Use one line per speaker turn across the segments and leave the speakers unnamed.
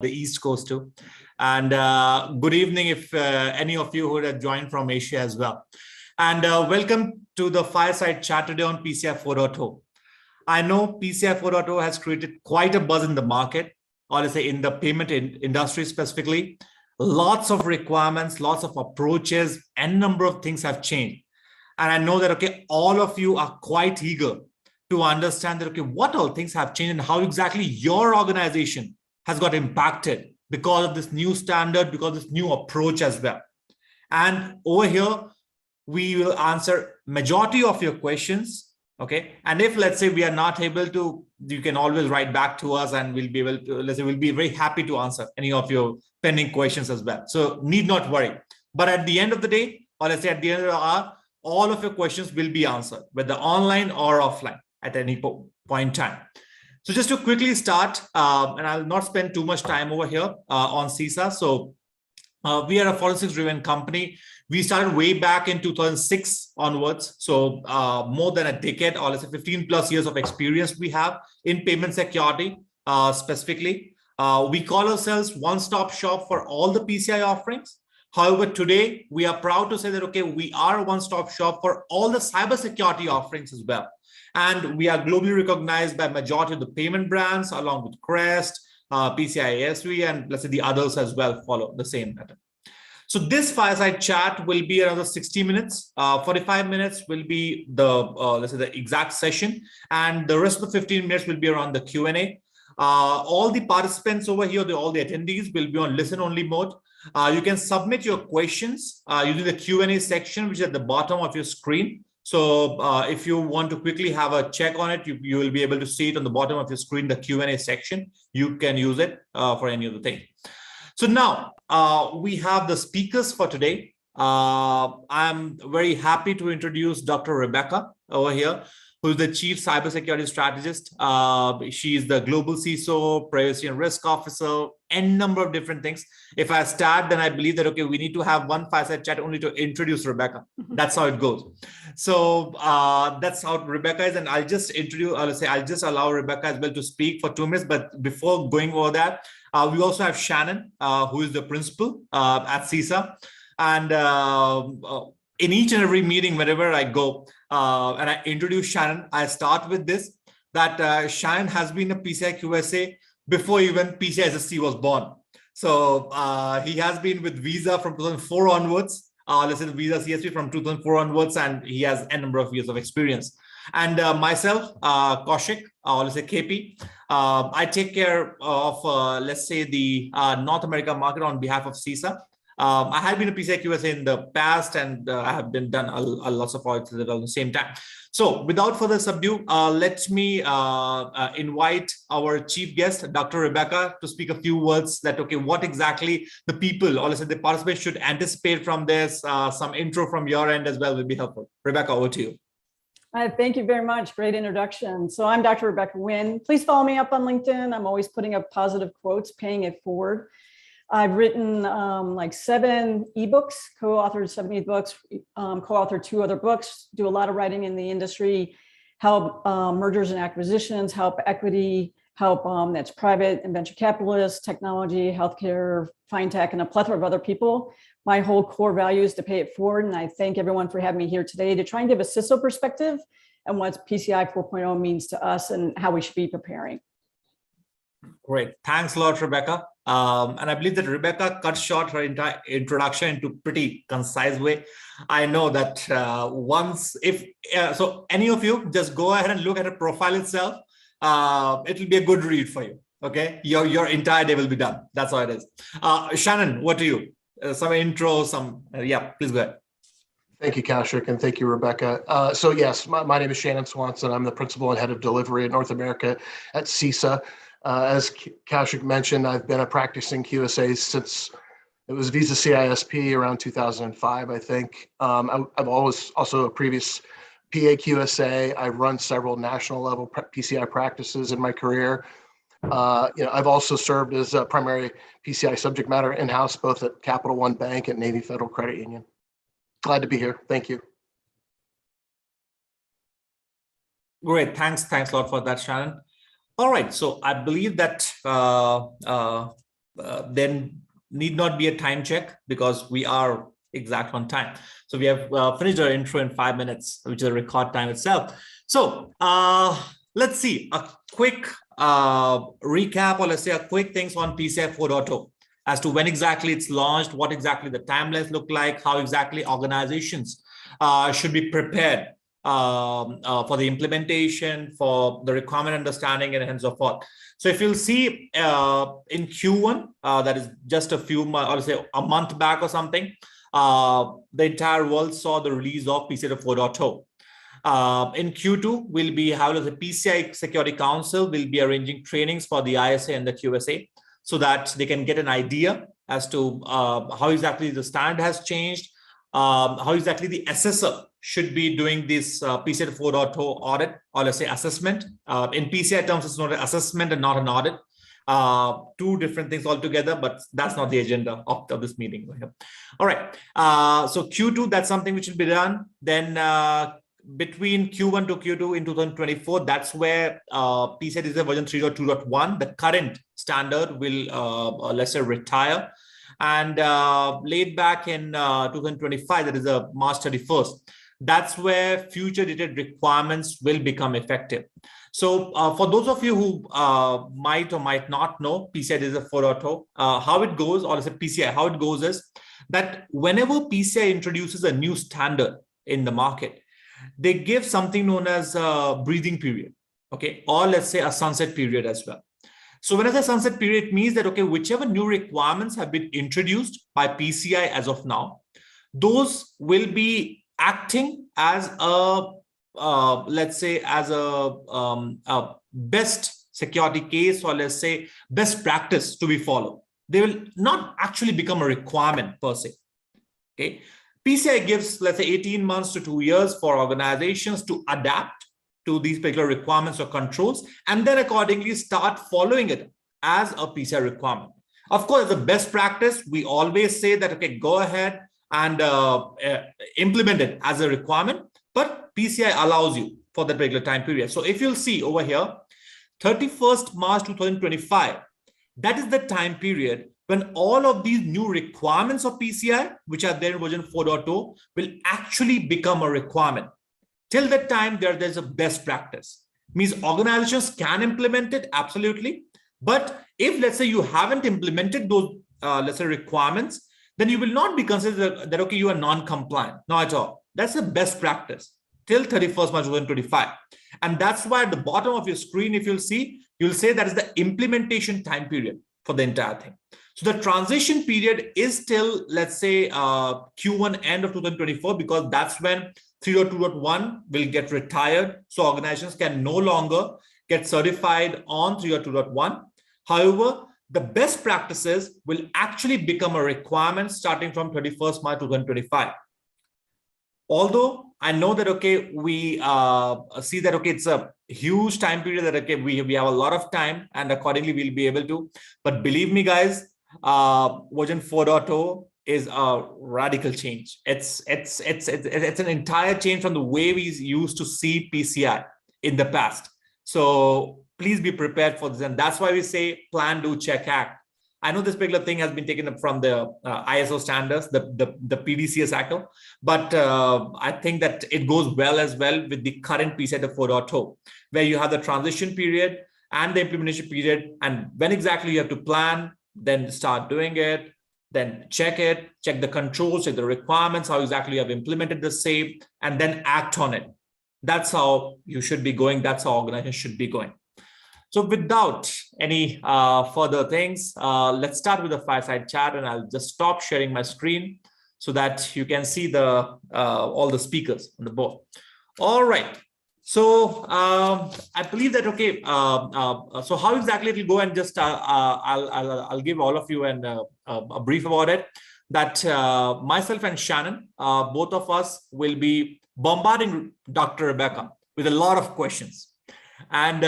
the East Coast too. And good evening if any of you who have joined from Asia as well. And welcome to the Fireside Chat today on PCI 4.0. I know PCI 4.0 has created quite a buzz in the market, or let's say in the payment industry specifically. Lots of requirements, lots of approaches, and number of things have changed. And I know that, okay, all of you are quite eager to understand that, okay, what all things have changed and how exactly your organization has got impacted because of this new standard, because of this new approach as well. And over here, we will answer majority of your questions, okay? And if, let's say, we are not able to, you can always write back to us and we'll be able to, let's say, we'll be very happy to answer any of your pending questions as well. So need not worry. But at the end of the day, or let's say at the end of the hour, all of your questions will be answered, whether online or offline at any point in time. So just to quickly start, and I'll not spend too much time over here on CISA. So we are a forensics-driven company. We started way back in 2006 onwards. So more than a decade, or let's say 15 plus years of experience we have in payment security specifically. We call ourselves one-stop shop for all the PCI offerings. However, today we are proud to say that, okay, we are a one-stop shop for all the cybersecurity offerings as well. And we are globally recognized by majority of the payment brands, along with Crest, PCI ASV, and let's say the others as well follow the same pattern. So this fireside chat will be another 60 minutes. 45 minutes will be the, let's say the exact session. And the rest of the 15 minutes will be around the Q&A. All the participants over here, all the attendees will be on listen-only mode. You can submit your questions using the Q&A section, which is at the bottom of your screen. So if you want to quickly have a check on it, you will be able to see it on the bottom of your screen, the Q&A section. You can use it for any other thing. So now we have the speakers for today. I'm very happy to introduce Dr. Rebecca over here, who is the Chief Cybersecurity Strategist. She is the Global CISO, Privacy and Risk Officer, and number of different things. If I start, then I believe that, okay, we need to have one fireside chat only to introduce Rebecca. That's how it goes. So that's how Rebecca is. And I'll just introduce, I'll just allow Rebecca as well to speak for 2 minutes. But before going over that, we also have Shannon, who is the principal at CISA. And in each and every meeting, wherever I go, and I introduce Shannon, I start with this, that Shannon has been a PCI QSA before even PCI SSC was born. So he has been with Visa from 2004 onwards, let's say the Visa CSP from 2004 onwards, and he has a number of years of experience. And myself, Kaushik, let's say KP, I take care of, let's say, the North America market on behalf of CISA. I had been a PCI QSA in the past, and I have been done a lots of audits at the same time. So without further ado, let me invite our chief guest, Dr. Rebecca, to speak a few words that, okay, what exactly the people, or let's say the participants, should anticipate from this. Some intro from your end as well will be helpful. Rebecca, over to you.
Thank you very much. Great introduction. So I'm Dr. Rebecca Nguyen. Please follow me up on LinkedIn. I'm always putting up positive quotes, paying it forward. I've written like 7 ebooks, co-authored 7 ebooks, co-authored 2 other books, do a lot of writing in the industry, help mergers and acquisitions, help equity, help that's private and venture capitalists, technology, healthcare, fintech, and a plethora of other people. My whole core value is to pay it forward. And I thank everyone for having me here today to try and give a CISO perspective and what PCI 4.0 means to us and how we should be preparing.
Great. Thanks a lot, Rebecca. And I believe that Rebecca cut short her entire introduction into pretty concise way. I know that so any of you just go ahead and look at her profile itself. It will be a good read for you. Okay, your entire day will be done. That's how it is. Shannon, what do you? Some intro, yeah, please go ahead.
Thank you, Kaushik, and thank you, Rebecca. So yes, my name is Shannon Swanson. I'm the principal and head of delivery at North America at CISA. As Kaushik mentioned, I've been a practicing QSA since it was Visa CISP around 2005, I think. I've always also a previous PA QSA. I've run several national level PCI practices in my career. I've also served as a primary PCI subject matter in-house, both at Capital One Bank and Navy Federal Credit Union. Glad to be here. Thank you.
Great. Thanks a lot for that, Shannon. All right. So I believe that then need not be a time check because we are exact on time. So we have finished our intro in 5 minutes, which is a record time itself. So let's see a quick recap, or let's say a quick things on PCI 4.0 as to when exactly it's launched, what exactly the timelines look like, how exactly organizations should be prepared for the implementation, for the requirement understanding, and so forth. So if you'll see in Q1, that is just a few months, or say a month back or something, the entire world saw the release of PCI 4.0. In Q2, we'll be having the PCI Security Council will be arranging trainings for the ISA and the QSA so that they can get an idea as to how exactly the standard has changed, how exactly the assessor should be doing this PCI 4.0 audit, or let's say assessment. In PCI terms, it's not an assessment and not an audit. Two different things altogether, but that's not the agenda of this meeting. All right. So Q2, that's something which will be done. Then between Q1 to Q2 in 2024, that's where PCI DSS version 3.2.1, the current standard will, let's say, retire. And laid back in 2025, that is March 31st, that's where future dated requirements will become effective. So for those of you who might or might not know PCI DSS 4.0, how it goes, or let's say PCI, how it goes is that whenever PCI introduces a new standard in the market, they give something known as a breathing period, okay, or let's say a sunset period as well. So when I say sunset period, it means that, okay, whichever new requirements have been introduced by PCI as of now, those will be acting as a, let's say, as a best security case, or let's say best practice to be followed. They will not actually become a requirement per se, okay? PCI gives, let's say, 18 months to 2 years for organizations to adapt to these particular requirements or controls, and then accordingly start following it as a PCI requirement. Of course, as a best practice, we always say that, okay, go ahead and implement it as a requirement, but PCI allows you for that particular time period. So if you'll see over here, 31st March 2025, that is the time period when all of these new requirements of PCI, which are there in version 4.0, will actually become a requirement. Till that time, there's a best practice. Means organizations can implement it, absolutely. But if, let's say, you haven't implemented those, let's say, requirements, then you will not be considered that, okay, you are non-compliant. Not at all. That's the best practice till 31st March 2025. And that's why at the bottom of your screen, if you'll see, you'll say that is the implementation time period for the entire thing. So the transition period is till, let's say, Q1 end of 2024, because that's when 3.2.1 will get retired. So organizations can no longer get certified on 3.2.1. However, the best practices will actually become a requirement starting from 31st March 2025. Although I know that, okay, we see that, okay, it's a huge time period that, okay, we have a lot of time, and accordingly we'll be able to. But believe me, guys, version 4.0 is a radical change. It's an entire change from the way we used to see PCI in the past. So please be prepared for this, and that's why we say plan, do, check, act. I know this particular thing has been taken up from the ISO standards, the PDCA cycle, but I think that it goes well as well with the current PCI 4.0, where you have the transition period and the implementation period, and when exactly you have to plan, then start doing it, then check the controls, check the requirements, how exactly you have implemented the same, and then act on it. That's how you should be going. That's how organizations should be going. So without any further things, let's start with the fireside chat, and I'll just stop sharing my screen so that you can see the all the speakers on the board. All right. So I believe that, okay, so how exactly it will go, and just I'll give all of you a brief about it, that myself and Shannon, both of us will be bombarding Dr. Rebecca with a lot of questions. And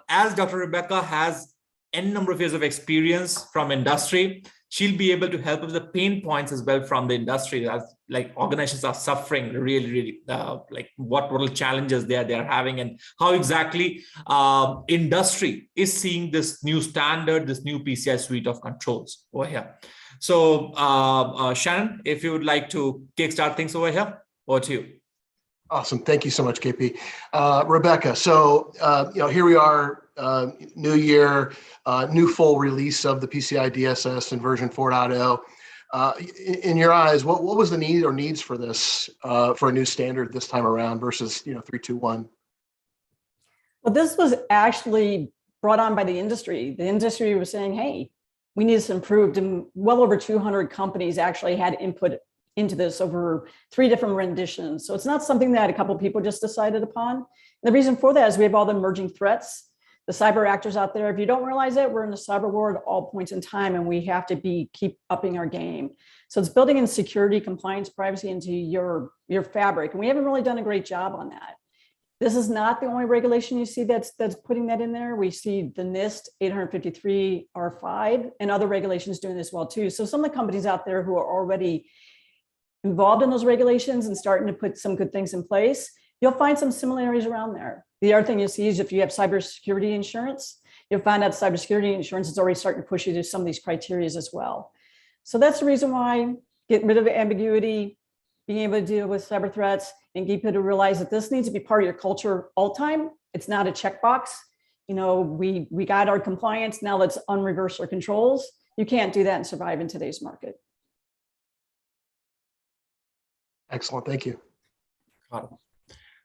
as Dr. Rebecca has n number of years of experience from industry, she'll be able to help with the pain points as well from the industry, as like organizations are suffering really, like what challenges they are having, and how exactly industry is seeing this new standard, this new PCI suite of controls over here. So Shannon, if you would like to kickstart things over here, over to you.
Awesome. Thank you so much, KP. Rebecca, so here we are, new year, new full release of the PCI DSS in version 4.0. In your eyes, what was the need or needs for this, for a new standard this time around versus 3.2.1?
Well, this was actually brought on by the industry. The industry was saying, hey, we need this improved, and well over 200 companies actually had input into this over 3 different renditions. So it's not something that a couple of people just decided upon. The reason for that is we have all the emerging threats, the cyber actors out there. If you don't realize it, we're in the cyber world at all points in time, and we have to keep upping our game. So it's building in security, compliance, privacy into your fabric. And we haven't really done a great job on that. This is not the only regulation you see that's putting that in there. We see the NIST 853 R5 and other regulations doing this well too. So some of the companies out there who are already involved in those regulations and starting to put some good things in place, you'll find some similarities around there. The other thing you see is if you have cybersecurity insurance, you'll find out cybersecurity insurance is already starting to push you to some of these criteria as well. So that's the reason why getting rid of ambiguity, being able to deal with cyber threats, and get people to realize that this needs to be part of your culture all the time. It's not a checkbox. We got our compliance, now let's unreverse our controls. You can't do that and survive in today's market.
Excellent, thank you.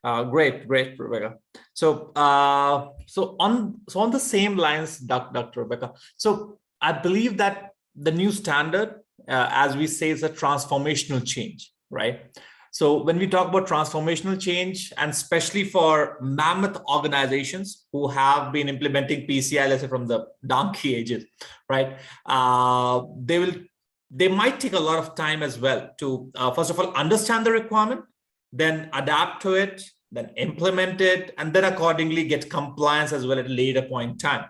Great, Rebecca. So on the same lines, Dr. Rebecca. So I believe that the new standard, as we say, is a transformational change, right? So when we talk about transformational change, and especially for mammoth organizations who have been implementing PCI, let's say from the donkey ages, right? They might take a lot of time as well to, first of all, understand the requirement, then adapt to it, then implement it, and then accordingly get compliance as well at a later point in time.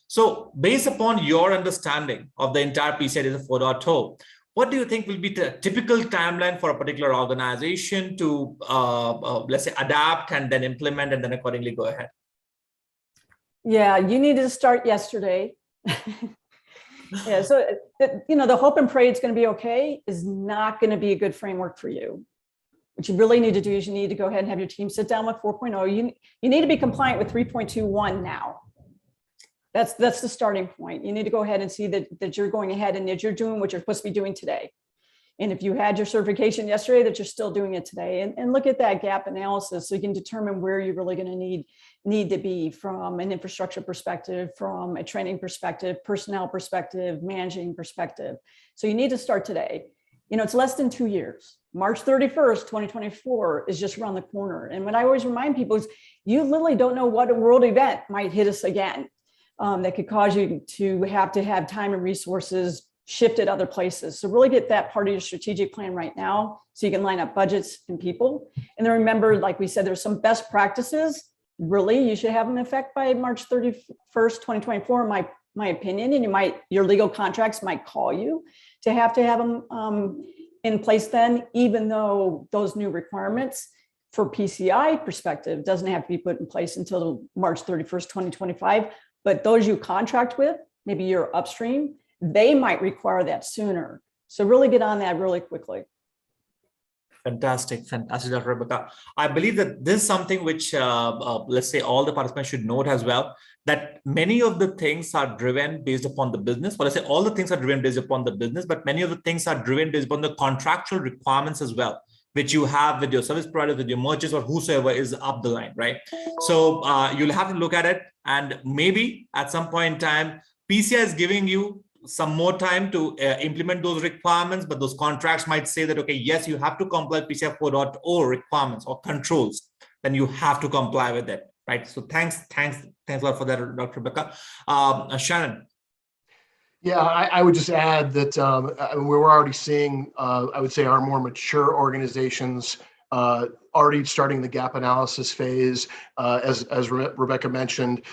So based upon your understanding of the entire PCI DSS 4.0, what do you think will be the typical timeline for a particular organization to, let's say, adapt and then implement and then accordingly go ahead?
Yeah, you need to start yesterday. Yeah, so the hope and pray it's going to be okay is not going to be a good framework for you. What you really need to do is you need to go ahead and have your team sit down with 4.0. You need to be compliant with 3.2.1 now. That's the starting point. You need to go ahead and see that you're going ahead and that you're doing what you're supposed to be doing today. And if you had your certification yesterday, that you're still doing it today, and look at that gap analysis so you can determine where you're really going to need to be from an infrastructure perspective, from a training perspective, personnel perspective, managing perspective. So you need to start today. It's less than 2 years. March 31st, 2024 is just around the corner. And what I always remind people is you literally don't know what a world event might hit us again that could cause you to have time and resources shifted other places. So really get that part of your strategic plan right now so you can line up budgets and people. And then remember, like we said, there's some best practices. Really, you should have an effect by March 31st, 2024, in my opinion. And your legal contracts might call you to have them in place then, even though those new requirements for PCI perspective doesn't have to be put in place until March 31st, 2025. But those you contract with, maybe you're upstream, they might require that sooner. So really get on that really quickly.
Fantastic, Dr. Rebecca. I believe that this is something which, let's say, all the participants should note as well, that many of the things are driven based upon the business. Well, let's say all the things are driven based upon the business, but many of the things are driven based upon the contractual requirements as well, which you have with your service providers, with your merchants, or whosoever is up the line, right? So you'll have to look at it, and maybe at some point in time, PCI is giving you some more time to implement those requirements, but those contracts might say that, okay, yes, you have to comply with PCI 4.0 requirements or controls, then you have to comply with it, right? So thanks a lot for that, Dr. Rebecca. Shannon.
Yeah, I would just add that we're already seeing, I would say, our more mature organizations already starting the gap analysis phase. As Rebecca mentioned,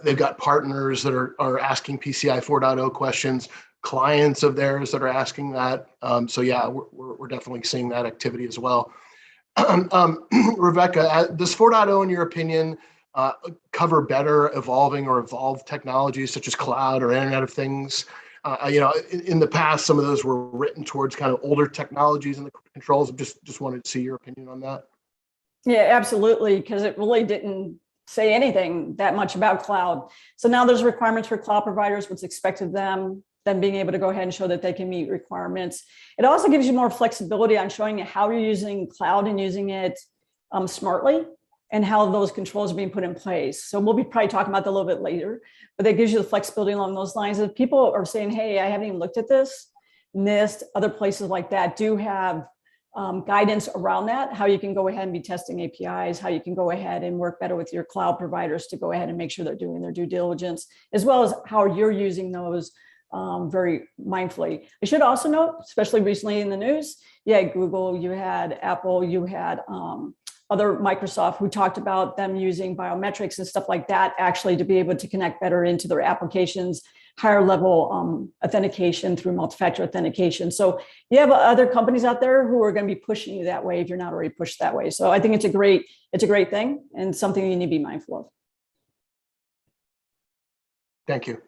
they've got partners that are asking PCI 4.0 questions, clients of theirs that are asking that. So yeah, we're definitely seeing that activity as well. Rebecca, does 4.0, in your opinion, cover better evolving or evolved technologies such as cloud or Internet of Things? In the past, some of those were written towards kind of older technologies and the controls. Just wanted to see your opinion on that.
Yeah, absolutely, because it really didn't say anything that much about cloud. So now there's requirements for cloud providers, what's expected of them, then being able to go ahead and show that they can meet requirements. It also gives you more flexibility on showing how you're using cloud and using it smartly, and how those controls are being put in place. So we'll be probably talking about that a little bit later, but that gives you the flexibility along those lines. If people are saying, hey, I haven't even looked at this, NIST, other places like that do have guidance around that, how you can go ahead and be testing APIs, how you can go ahead and work better with your cloud providers to go ahead and make sure they're doing their due diligence, as well as how you're using those very mindfully. I should also note, especially recently in the news, you had Google, you had Apple, you had other Microsoft who talked about them using biometrics and stuff like that, actually to be able to connect better into their applications, higher level authentication through multi-factor authentication. So you have other companies out there who are going to be pushing you that way if you're not already pushed that way. So I think it's a great thing and something you need to be mindful of.
Thank you.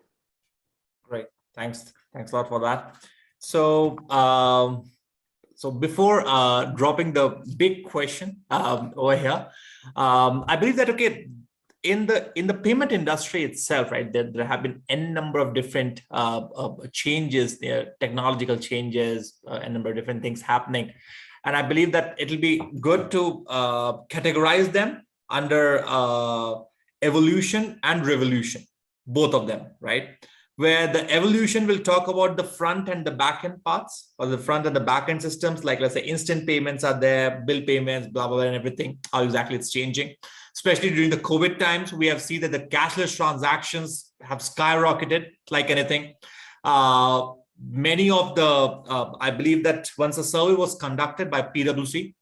Great. Thanks a lot for that. So so before dropping the big question over here, I believe that, okay, in the payment industry itself, right, there have been n number of different changes, technological changes, a number of different things happening. And I believe that it'll be good to categorize them under evolution and revolution, both of them, right? Where the evolution will talk about the front and the back end parts, or the front and the back end systems, like let's say instant payments are there, bill payments, blah, blah, blah, and everything, how exactly it's changing. Especially during the COVID times, we have seen that the cashless transactions have skyrocketed like anything. Many of the, I believe that once a survey was conducted by PwC,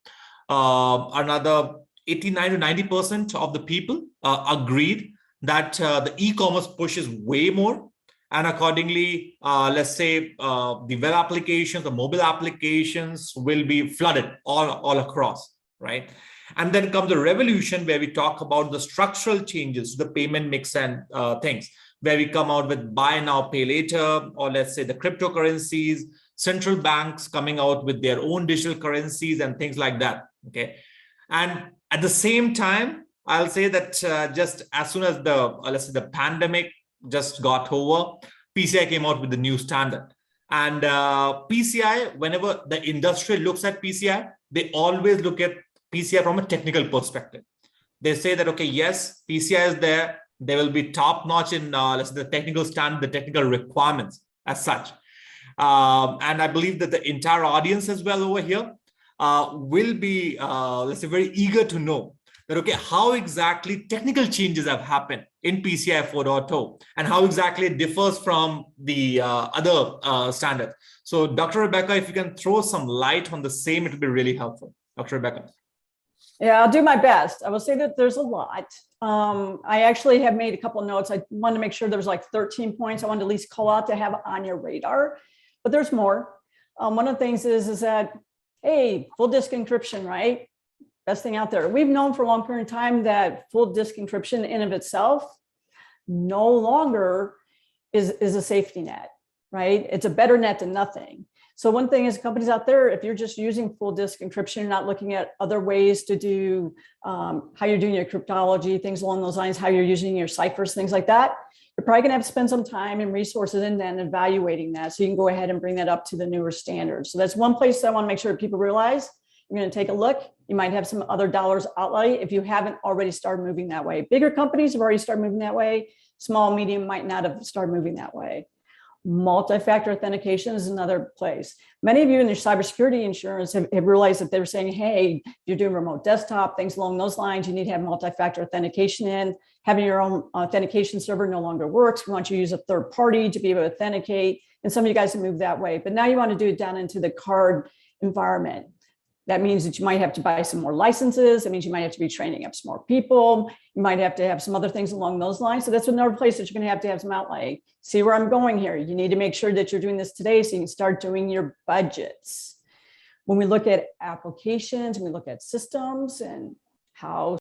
another 89 to 90% of the people agreed that the e-commerce push is way more. And accordingly, let's say the web applications, the mobile applications will be flooded all across, right? And then comes the revolution, where we talk about the structural changes to the payment mix and things, where we come out with buy now, pay later, or let's say the cryptocurrencies, central banks coming out with their own digital currencies and things like that, okay? And at the same time, I'll say that just as soon as let's say the pandemic just got over, PCI came out with the new standard. And PCI, whenever the industry looks at PCI, they always look at PCI from a technical perspective. They say that, okay, yes, PCI is there. There will be top notch in let's say the technical standard, the technical requirements as such. And I believe that the entire audience as well over here will be, let's say, very eager to know that, okay, how exactly technical changes have happened in PCI 4.0 and how exactly it differs from the other standards. So Dr. Rebecca, if you can throw some light on the same, it would be really helpful. Dr. Rebecca.
Yeah, I'll do my best. I will say that there's a lot. I actually have made a couple of notes. I wanted to make sure there was like 13 points I wanted to at least call out to have on your radar, but there's more. One of the things is that, hey, full disk encryption, right? Best thing out there. We've known for a long period of time that full disk encryption in of itself no longer is a safety net, right? It's a better net than nothing. So one thing is, companies out there, if you're just using full disk encryption, you're not looking at other ways to do how you're doing your cryptology, things along those lines, how you're using your ciphers, things like that, you're probably gonna have to spend some time and resources in then evaluating that, so you can go ahead and bring that up to the newer standards. So that's one place that I wanna make sure people realize. You're gonna take a look. You might have some other dollars outlay if you haven't already started moving that way. Bigger companies have already started moving that way. Small, medium might not have started moving that way. Multi-factor authentication is another place. Many of you in your cybersecurity insurance have realized that they're saying, hey, you're doing remote desktop, things along those lines, you need to have multi-factor authentication in. Having your own authentication server no longer works. We want you to use a third party to be able to authenticate. And some of you guys have moved that way. But now you want to do it down into the card environment. That means that you might have to buy some more licenses. It means you might have to be training up some more people. You might have to have some other things along those lines. So that's another place that you're going to have some outlay. See where I'm going here. You need to make sure that you're doing this today so you can start doing your budgets. When we look at applications, we look at systems and how